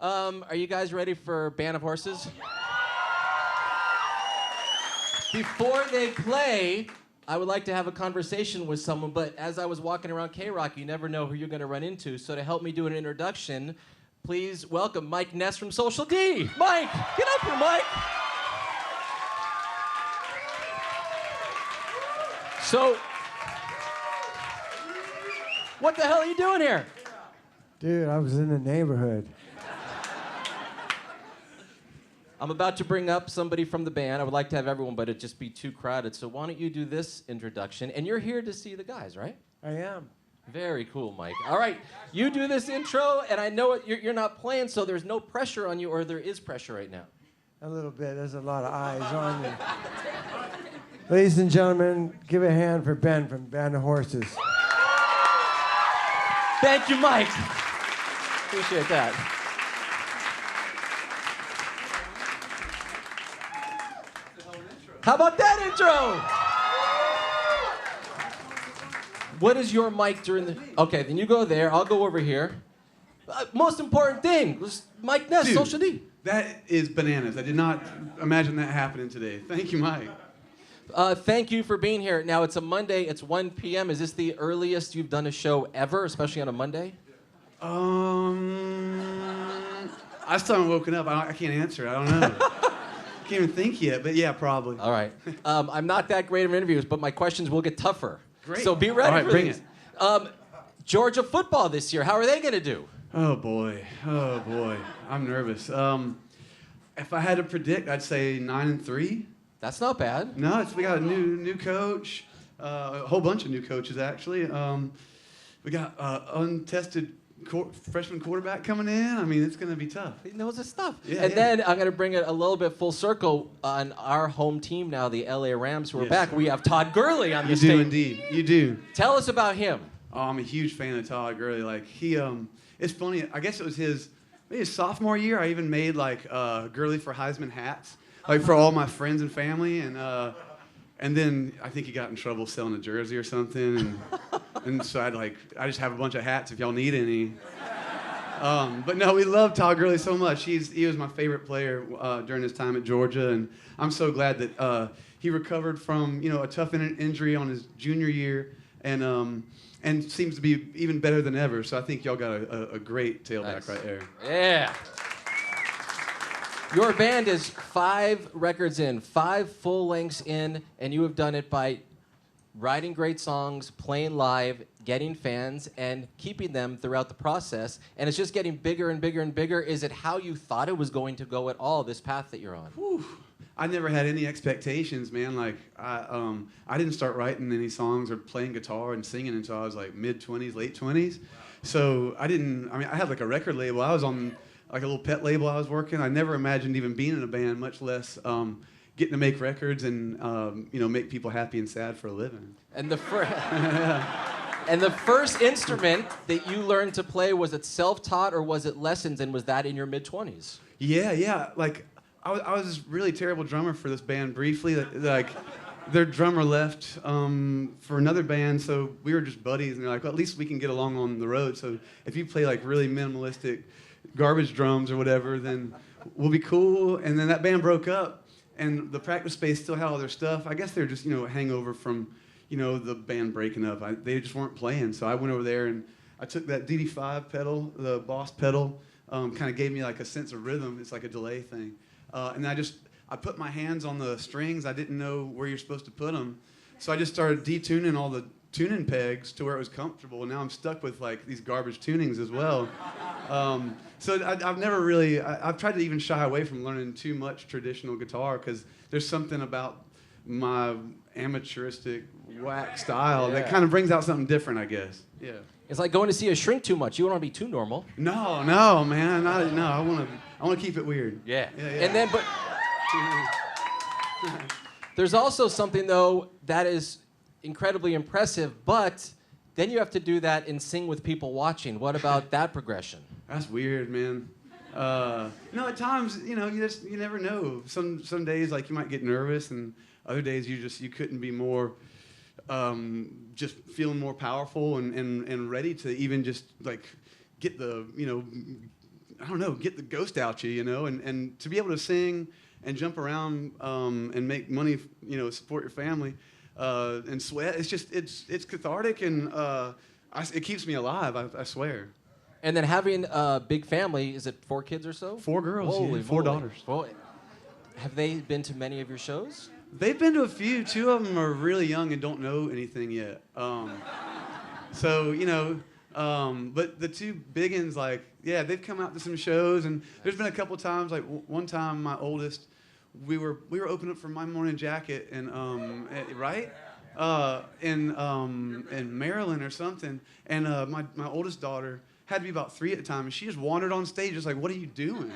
Are you guys ready for Band of Horses? Before they play, I would like to have a conversation with someone, but as I was walking around KROQ, you never know who you're going to run into. So to help me do an introduction, please welcome Mike Ness from Social D. Mike, get up here, Mike. So, what the hell are you doing here? Dude, I was in the neighborhood. I'm about to bring up somebody from the band. I would like to have everyone, but it'd just be too crowded. So why don't you do this introduction? And you're here to see the guys, right? I am. Very cool, Mike. All right, you do this intro, and I know you're not playing, so there's no pressure on you, or there is pressure right now. A little bit. There's a lot of eyes on me. Ladies and gentlemen, give a hand for Ben from Band of Horses. Thank you, Mike. Appreciate that. How about that intro? What is your mic during the... Okay, then you go there. I'll go over here. Most important thing was Mike Ness, Dude, Social D. That is bananas. I did not imagine that happening today. Thank you, Mike. Thank you for being here. Now, it's a Monday. It's 1 p.m. Is this the earliest you've done a show ever, especially on a Monday? I still haven't woken up. I can't answer. I don't know. Can't even think yet, but yeah, probably. All right. I'm not that great of interviews, but my questions will get tougher. Great. So be ready All right, for bring these. it. Georgia football this year. How are they going to do? Oh boy. I'm nervous. If I had to predict, I'd say 9-3. That's not bad. No, we got a new coach, a whole bunch of new coaches actually. We got untested freshman quarterback coming in. I mean, it's going to be tough. He knows his stuff. Yeah, and yeah. then I'm going to bring it a little bit full circle on our home team now, the LA Rams, who are back. We have Todd Gurley on the stage. You do indeed. You do. Tell us about him. Oh, I'm a huge fan of Todd Gurley. Like it's funny. I guess it was maybe his sophomore year. I even made like Gurley for Heisman hats, like for all my friends and family, and then I think he got in trouble selling a jersey or something, and so I just have a bunch of hats if y'all need any. But no, we love Todd Gurley so much. He was my favorite player during his time at Georgia, and I'm so glad that he recovered from a tough injury on his junior year, and seems to be even better than ever. So I think y'all got a great tailback right there. Yeah. Your band is 5 records in, 5 full lengths in, and you have done it by writing great songs, playing live, getting fans, and keeping them throughout the process. And it's just getting bigger and bigger and bigger. Is it how you thought it was going to go at all, this path that you're on? Whew. I never had any expectations, man. Like I didn't start writing any songs or playing guitar and singing until I was like mid-20s, late 20s. So I had like a record label. I was on like a little pet label I was working. I never imagined even being in a band, much less getting to make records and make people happy and sad for a living. And the first instrument that you learned to play, was it self-taught or was it lessons, and was that in your mid-20s? Yeah. Like I was this really terrible drummer for this band briefly. Like their drummer left for another band, so we were just buddies, and they're like, well, at least we can get along on the road. So if you play like really minimalistic garbage drums or whatever, then we'll be cool. And then that band broke up, and the practice space still had all their stuff. I guess they're just a hangover from the band breaking up. They just weren't playing, so I went over there and I took that DD5 pedal, the Boss pedal, kind of gave me like a sense of rhythm. It's like a delay thing, and I put my hands on the strings. I didn't know where you're supposed to put them, so I just started detuning all the tuning pegs to where it was comfortable. And now I'm stuck with like these garbage tunings as well. So I've never really, I've tried to even shy away from learning too much traditional guitar, because there's something about my amateuristic whack style that kind of brings out something different, I guess. Yeah. It's like going to see a shrink too much. You don't want to be too normal. No, man. I want to keep it weird. Yeah. And then, but there's also something though that is incredibly impressive, but then you have to do that and sing with people watching. What about that progression? That's weird, man. No, at times, you never know. Some days, like, you might get nervous, and other days you couldn't be more, just feeling more powerful and ready to even just like get the I don't know, get the ghost out you, you know, and to be able to sing and jump around and make money, you know, support your family and sweat. It's just it's cathartic and it keeps me alive. I swear. And then having a big family, is it 4 kids or so? 4 girls, Holy yeah, 4 moly. daughters. Well, have they been to many of your shows? They've been to a few. 2 of them are really young and don't know anything yet. So, you know, but the 2 big ones, like, yeah, they've come out to some shows, and there's been a couple times, like one time my oldest, we were opening up for My Morning Jacket, and right, in Maryland or something, and my oldest daughter had to be about 3 at the time, and she just wandered on stage, just like, what are you doing?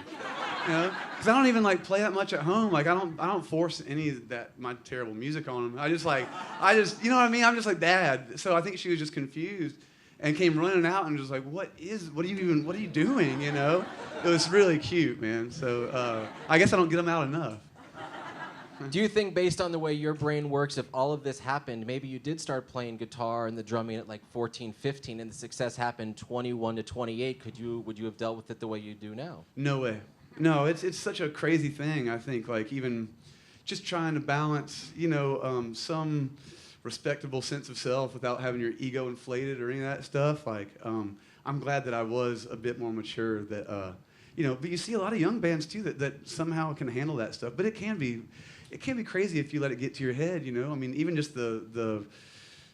You know, because I don't even like play that much at home. Like I don't force any of that my terrible music on them. I just you know what I mean. I'm just like Dad. So I think she was just confused and came running out and just like, what are you doing? You know, it was really cute, man. So I guess I don't get them out enough. Do you think, based on the way your brain works, if all of this happened, maybe you did start playing guitar and the drumming at like 14, 15, and the success happened 21 to 28? Would you have dealt with it the way you do now? No way. No, it's such a crazy thing. I think like even just trying to balance, you know, some respectable sense of self without having your ego inflated or any of that stuff. Like I'm glad that I was a bit more mature. That you know, but you see a lot of young bands too that somehow can handle that stuff. But it can be crazy if you let it get to your head. You know, I mean, even just the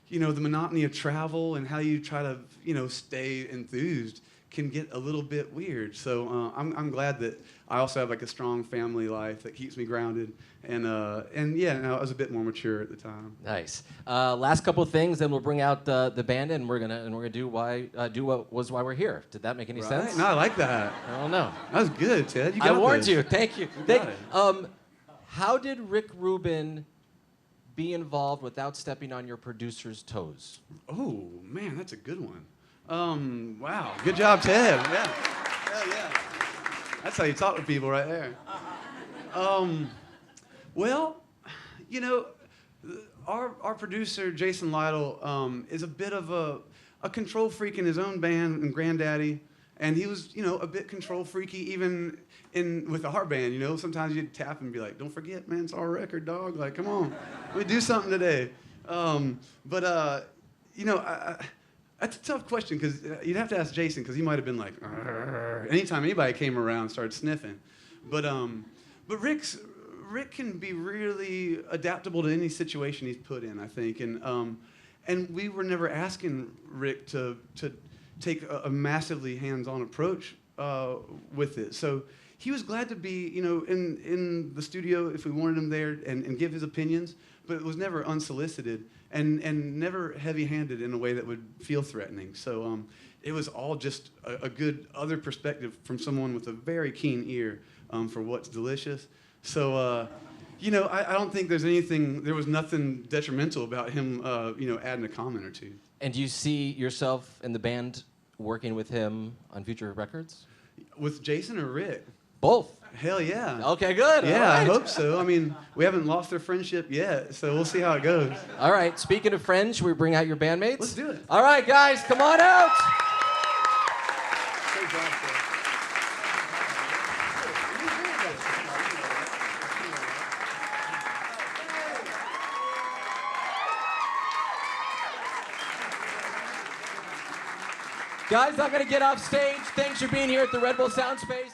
you know, the monotony of travel and how you try to, you know, stay enthused can get a little bit weird. So I'm glad that I also have like a strong family life that keeps me grounded, and yeah, no, I was a bit more mature at the time. Nice. Last couple of things, then we'll bring out the band, and we're gonna do why we're here. Did that make any sense? No, I like that. I don't know. That was good, Ted. You got I warned this. you. Thank you. got it. How did Rick Rubin be involved without stepping on your producer's toes? Oh man, that's a good one. Wow, good job, Ted. Yeah, hell yeah. That's how you talk to people right there. Well, you know, our producer Jason Lytle is a bit of a control freak in his own band and granddaddy, and he was, you know, a bit control freaky even with our band. You know, sometimes you'd tap and be like, "Don't forget, man, it's our record, dog. Like, come on, we do something today." You know, that's a tough question because you'd have to ask Jason because he might have been like, "Arr," anytime anybody came around and started sniffing. But Rick can be really adaptable to any situation he's put in, I think, and we were never asking Rick to take a massively hands-on approach with it. So he was glad to be, you know, in the studio if we wanted him there and give his opinions, but it was never unsolicited and never heavy-handed in a way that would feel threatening. So it was all just a good other perspective from someone with a very keen ear for what's delicious. So, you know, I don't think there was nothing detrimental about him, you know, adding a comment or two. And do you see yourself in the band working with him on future records? With Jason or Rick? Both. Hell yeah. Okay, good. Yeah, All right. I hope so. I mean, we haven't lost our friendship yet, so we'll see how it goes. All right, speaking of friends, should we bring out your bandmates? Let's do it. All right, guys, come on out. Guys, I'm going to get off stage. Thanks for being here at the Red Bull Sound Space.